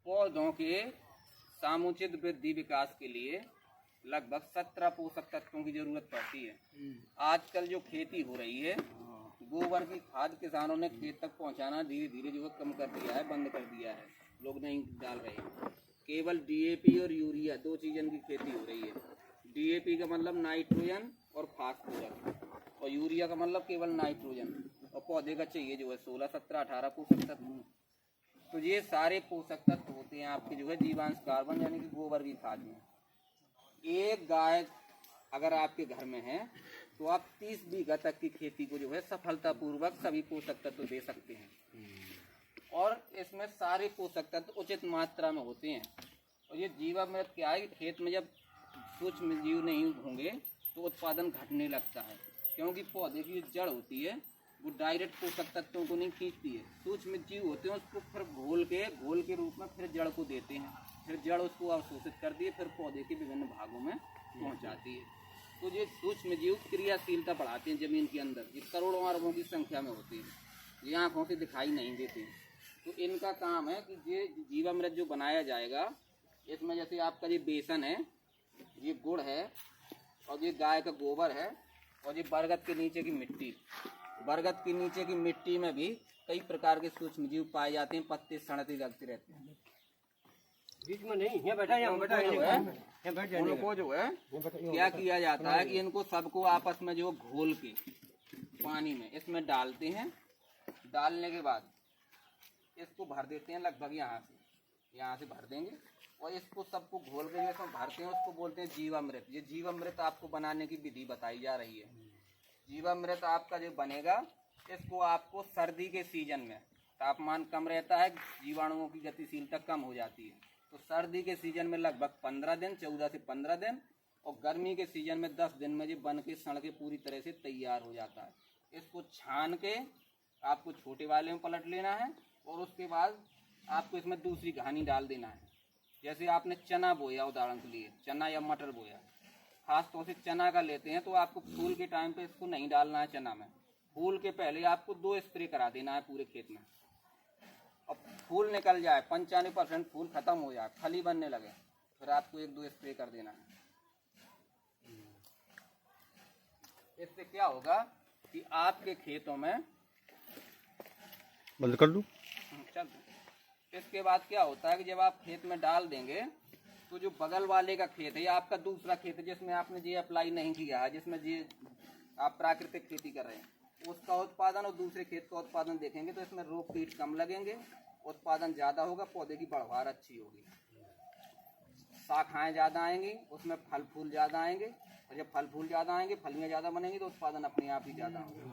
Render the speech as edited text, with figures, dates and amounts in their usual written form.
पौधों के समुचित वृद्धि विकास के लिए लगभग 17 पोषक तत्वों की जरूरत पड़ती है। आजकल जो खेती हो रही है, गोबर की खाद किसानों ने खेत तक पहुंचाना धीरे धीरे जो है कम कर दिया है, बंद कर दिया है, लोग नहीं डाल रहे हैं। केवल डीएपी और यूरिया 2 चीज़न की खेती हो रही है। डीएपी का मतलब नाइट्रोजन और फास्फोरस, और यूरिया का मतलब केवल नाइट्रोजन, और पौधे का चाहिए जो है 16, 17, 18 पोषक तत्व। तो ये सारे पोषक तत्व होते हैं आपके जो है जीवांश कार्बन यानी कि गोबर की खाद में। एक गाय अगर आपके घर में है तो आप 30 बीघा तक की खेती को जो है सफलतापूर्वक सभी पोषक तत्व दे सकते हैं, और इसमें सारे पोषक तत्व उचित मात्रा में होते हैं। और ये जीवामृत क्या है, खेत में जब सूक्ष्म जीव नहीं होंगे तो उत्पादन घटने लगता है, क्योंकि पौधे की जड़ होती है वो डायरेक्ट पोषक तत्वों को नहीं खींचती है, सूक्ष्म जीव होते हैं उसको फिर घोल के रूप में फिर जड़ को देते हैं, फिर जड़ उसको अवशोषित करती है, फिर पौधे के विभिन्न भागों में पहुंचाती है। तो ये सूक्ष्म जीव क्रियाशीलता बढ़ाते हैं जमीन के अंदर, ये करोड़ों अरबों की संख्या में होते हैं, ये आँखों से दिखाई नहीं देते। तो इनका काम है कि ये जीवामृत जो बनाया जाएगा, इसमें जैसे आपका ये बेसन है, ये गुड़ है, और ये गाय का गोबर है, और ये बरगद के नीचे की मिट्टी। बरगद के नीचे की मिट्टी में भी कई प्रकार के सूक्ष्म जीव पाए जाते हैं, पत्ते सड़ते लगते रहते हैं। बीच में नहीं, यहाँ बैठा उनको जो है क्या किया जाता है कि इनको सबको आपस में जो घोल के पानी में इसमें डालते हैं, डालने के बाद इसको भर देते हैं, लगभग यहाँ से भर देंगे, और इसको सबको घोल के जो इसमें भरते हैं उसको बोलते हैं जीवामृत। ये जीवामृत आपको बनाने की विधि बताई जा रही है। जीवामृत आपका जो बनेगा, इसको आपको सर्दी के सीजन में तापमान कम रहता है, जीवाणुओं की गतिशीलता कम हो जाती है, तो सर्दी के सीजन में लगभग 15 दिन, 14 से 15 दिन, और गर्मी के सीजन में 10 दिन में ये बन के सड़ के पूरी तरह से तैयार हो जाता है। इसको छान के आपको छोटे वाले में पलट लेना है, और उसके बाद आपको इसमें दूसरी घानी डाल देना है। जैसे आपने चना बोया, उदाहरण के लिए चना या मटर बोया, खास तौर से चना का लेते हैं, तो आपको फूल के टाइम पे इसको नहीं डालना है चना में, फूल के पहले आपको 2 स्प्रे करा देना है पूरे खेत में। और फूल निकल जाए, 95% फूल खत्म हो जाए, फली बनने लगे, फिर आपको 1-2 स्प्रे कर देना है। इससे क्या होगा कि आपके खेतों में बंद कर दूं? चल, इसके बाद क्या होता है कि जब आप खेत में डाल देंगे तो जो बगल वाले का खेत है या आपका दूसरा खेत है जिसमें आपने ये अप्लाई नहीं किया है, जिसमें ये आप प्राकृतिक खेती कर रहे हैं, उसका उत्पादन और दूसरे खेत का उत्पादन देखेंगे तो इसमें रोग कीट कम लगेंगे, उत्पादन ज़्यादा होगा, पौधे की बढ़वार अच्छी होगी, शाखाएँ ज़्यादा आएंगी, उसमें फल फूल ज़्यादा आएंगे, और जब फल फूल ज़्यादा आएंगे, फलियाँ ज़्यादा बनेंगी, तो उत्पादन अपने आप ही ज़्यादा होगा।